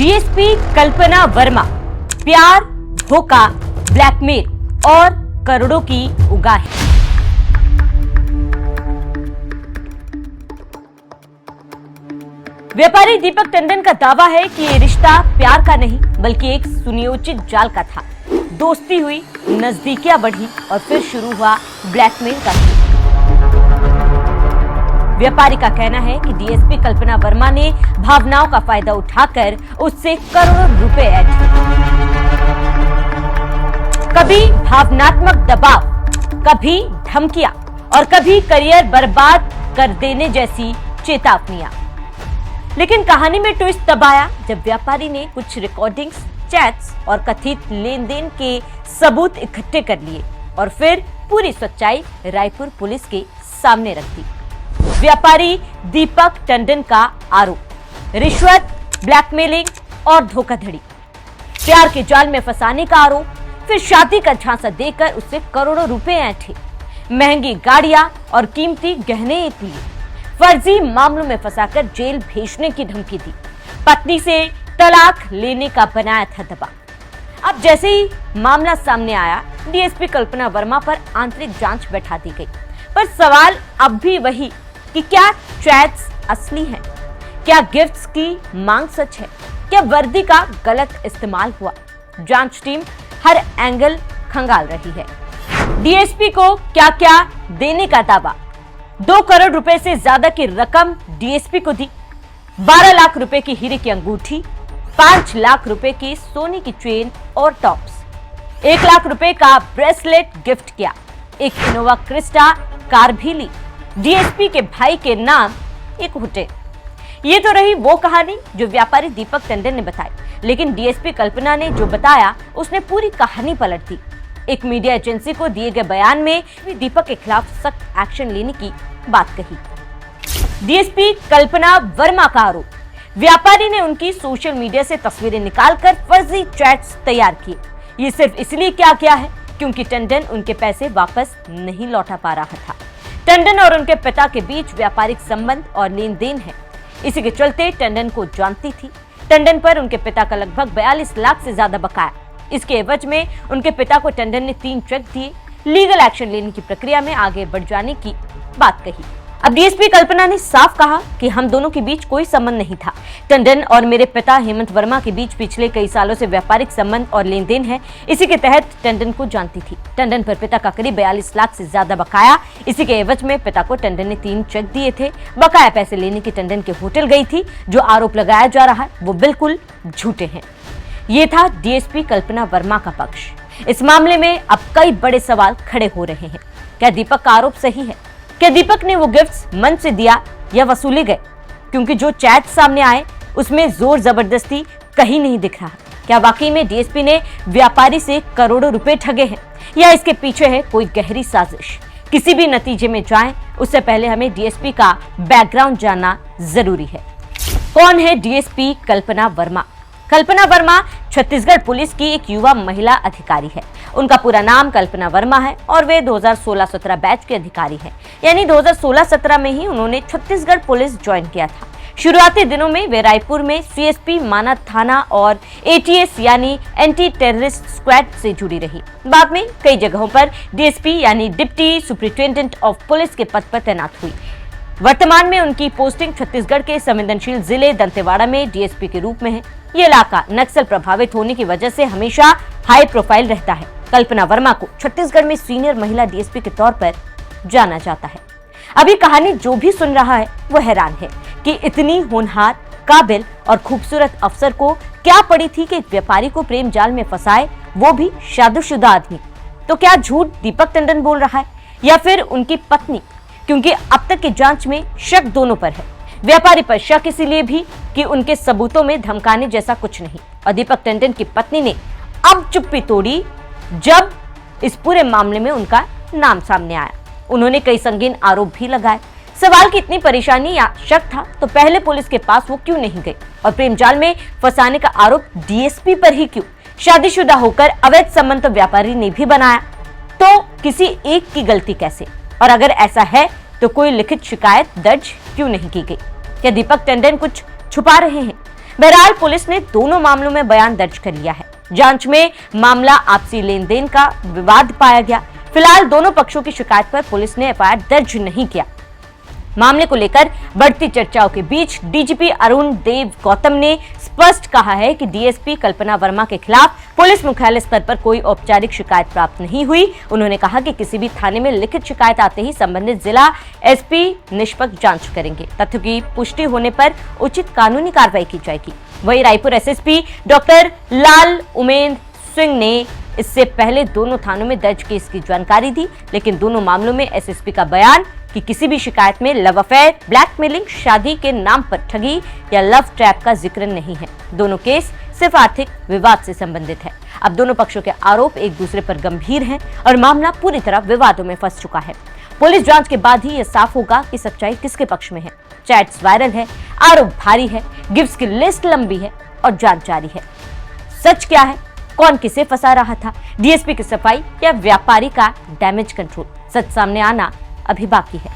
DSP कल्पना वर्मा, प्यार, धोखा, blackmail और करोड़ों की उगाही। व्यापारी दीपक टंडन का दावा है कि ये रिश्ता प्यार का नहीं बल्कि एक सुनियोजित जाल का था। दोस्ती हुई, नजदीकियां बढ़ी और फिर शुरू हुआ ब्लैकमेल का खेल। व्यापारी का कहना है कि डीएसपी कल्पना वर्मा ने भावनाओं का फायदा उठाकर उससे करोड़ों रुपए ऐंठे। कभी भावनात्मक दबाव, कभी धमकियां और कभी करियर बर्बाद कर देने जैसी चेतावनियां। लेकिन कहानी में ट्विस्ट तब आया जब व्यापारी ने कुछ रिकॉर्डिंग्स, चैट्स और कथित लेन देन के सबूत इकट्ठे कर लिए और फिर पूरी सच्चाई रायपुर पुलिस के सामने रख दी। व्यापारी दीपक टंडन का आरोप, रिश्वत, ब्लैकमेलिंग और धोखाधड़ी, प्यार के जाल में फंसाने का आरोप, फिर शादी का झांसा देकर उससे करोड़ों रुपए ऐंठे, महंगी गाड़ियां और कीमती गहने लिए, फर्जी मामलों में फंसाकर जेल भेजने की धमकी दी, पत्नी से तलाक लेने का बनाया था दबाव। अब जैसे ही मामला सामने आया, डीएसपी कल्पना वर्मा पर आंतरिक जांच बैठा दी गई। पर सवाल अब भी वही कि क्या चैट्स असली हैं? क्या गिफ्ट्स की मांग सच है? क्या वर्दी का गलत इस्तेमाल हुआ? जांच टीम हर एंगल खंगाल रही है। डीएसपी को क्या क्या देने का दावा, 2 करोड़ रुपए से ज्यादा की रकम डीएसपी को दी, 12 लाख रुपए की हीरे की अंगूठी, 5 लाख रुपए की सोने की चेन और टॉप्स, 1 लाख रुपए का ब्रेसलेट गिफ्ट किया, एक इनोवा क्रिस्टा कार भी ली, डीएसपी के भाई के नाम एक होटल। ये तो रही वो कहानी जो व्यापारी दीपक टंडन ने बताई, लेकिन डीएसपी कल्पना ने जो बताया उसने पूरी कहानी पलट दी। एक मीडिया एजेंसी को दिए गए बयान में भी दीपक के खिलाफ सख्त एक्शन लेने की बात कही। डीएसपी कल्पना वर्मा का आरोप, व्यापारी ने उनकी सोशल मीडिया से तस्वीरें निकालकर फर्जी चैट्स तैयार किए। ये सिर्फ इसलिए किया है क्योंकि टंडन उनके पैसे वापस नहीं लौटा पा रहा था। टंडन और उनके पिता के बीच व्यापारिक संबंध और लेन देन है। इसी के चलते टंडन को जानती थी। टंडन पर उनके पिता का लगभग 42 लाख से ज्यादा बकाया। इसके एवज में उनके पिता को टंडन ने 3 चेक दिए, लीगल एक्शन लेने की प्रक्रिया में आगे बढ़ जाने की बात कही। अब डीएसपी कल्पना ने साफ कहा कि हम दोनों के बीच कोई संबंध नहीं था। टंडन और मेरे पिता हेमंत वर्मा के बीच पिछले कई सालों से व्यापारिक संबंध और लेन देन है। इसी के तहत टंडन को जानती थी। टंडन पर पिता का करीब 42 लाख से ज्यादा बकाया। इसी के एवज में पिता को टंडन ने 3 चेक दिए थे। बकाया पैसे लेने की टंडन के होटल गई थी। जो आरोप लगाया जा रहा है वो बिल्कुल झूठे हैं। ये था डीएसपी कल्पना वर्मा का पक्ष। इस मामले में अब कई बड़े सवाल खड़े हो रहे हैं। क्या दीपक का आरोप सही है? क्या दीपक ने वो गिफ्ट्स मन से दिया या वसूले गए? क्योंकि जो चैट सामने आए उसमें जोर जबरदस्ती कहीं नहीं दिख रहा। क्या वाकई में डीएसपी ने व्यापारी से करोड़ों रुपए ठगे हैं या इसके पीछे है कोई गहरी साजिश? किसी भी नतीजे में जाएं उससे पहले हमें डीएसपी का बैकग्राउंड जानना जरूरी है। कौन है डीएसपी कल्पना वर्मा? कल्पना वर्मा छत्तीसगढ़ पुलिस की एक युवा महिला अधिकारी है। उनका पूरा नाम कल्पना वर्मा है और वे 2016-17 बैच के अधिकारी हैं। यानी 2016-17 में ही उन्होंने छत्तीसगढ़ पुलिस ज्वाइन किया था। शुरुआती दिनों में वे रायपुर में सीएसपी माना थाना और एटीएस यानी एंटी टेररिस्ट स्क्वाड से जुड़ी रही। बाद में कई जगहों पर डीएसपी यानी डिप्टी सुपरिटेंडेंट ऑफ पुलिस के पद पर तैनात हुई। वर्तमान में उनकी पोस्टिंग छत्तीसगढ़ के संवेदनशील जिले दंतेवाड़ा में डीएसपी के रूप में है। ये इलाका नक्सल प्रभावित होने की वजह से हमेशा हाई प्रोफाइल रहता है। कल्पना वर्मा को छत्तीसगढ़ में सीनियर महिला डीएसपी के तौर पर जाना जाता है। अभी कहानी जो भी सुन रहा है वो हैरान है कि इतनी होनहार, काबिल और खूबसूरत अफसर को क्या पड़ी थी कि एक व्यापारी को प्रेम जाल में फंसाए, वो भी शादीशुदा आदमी। तो क्या झूठ दीपक टंडन बोल रहा है या फिर उनकी पत्नी? क्योंकि अब तक की जांच में शक दोनों पर है। व्यापारी पर शक इसीलिए भी कि उनके सबूतों में धमकाने जैसा कुछ नहीं, और दीपक टंडन की पत्नी ने अब चुप्पी तोड़ी जब इस पूरे मामले में उनका नाम सामने आया। उन्होंने कई संगीन आरोप भी लगाए। सवाल की इतनी परेशानी या शक था तो पहले पुलिस के पास वो क्यों नहीं गई? और प्रेम जाल में फंसाने का आरोप डीएसपी पर ही क्यों? शादीशुदा होकर अवैध संबंध तो व्यापारी ने भी बनाया, तो किसी एक की गलती कैसे? और अगर ऐसा है तो कोई लिखित शिकायत दर्ज क्यों नहीं की गई? क्या दीपक टंडन कुछ छुपा रहे हैं? बहरहाल पुलिस ने दोनों मामलों में बयान दर्ज कर लिया है। जांच में मामला आपसी लेन देन का विवाद पाया गया। फिलहाल दोनों पक्षों की शिकायत पर पुलिस ने एफआईआर दर्ज नहीं किया। मामले को लेकर बढ़ती चर्चाओं के बीच डीजीपी अरुण देव गौतम ने स्पष्ट कहा है कि डीएसपी कल्पना वर्मा के खिलाफ पुलिस मुख्यालय स्तर पर कोई औपचारिक शिकायत प्राप्त नहीं हुई। उन्होंने कहा कि किसी भी थाने में लिखित शिकायत आते ही संबंधित जिला एसपी निष्पक्ष जांच करेंगे। तथ्यों की पुष्टि होने पर उचित कानूनी कार्रवाई की जाएगी। वहीं रायपुर एसएसपी डॉक्टर लाल उमेद सिंह ने इससे पहले दोनों थानों में दर्ज केस की जानकारी दी, लेकिन दोनों मामलों में एसएसपी का बयान कि किसी भी शिकायत में लव अफेयर, ब्लैकमेलिंग, शादी के नाम पर ठगी या लव ट्रैप का जिक्र नहीं है। दोनों केस सिर्फ आर्थिक विवाद से संबंधित है। अब दोनों पक्षों के आरोप एक दूसरे पर गंभीर हैं और मामला पूरी तरह विवादों में फंस चुका है। पुलिस जांच के बाद ही यह साफ होगा कि सच्चाई किसके पक्ष में है। चैट्स वायरल है, आरोप भारी है, गिफ्ट्स की लिस्ट लंबी है और जांच जारी है। सच क्या है? कौन किसे फंसा रहा था? डीएसपी की सफाई या व्यापारी का डैमेज कंट्रोल? सच सामने आना अभी बाकी है।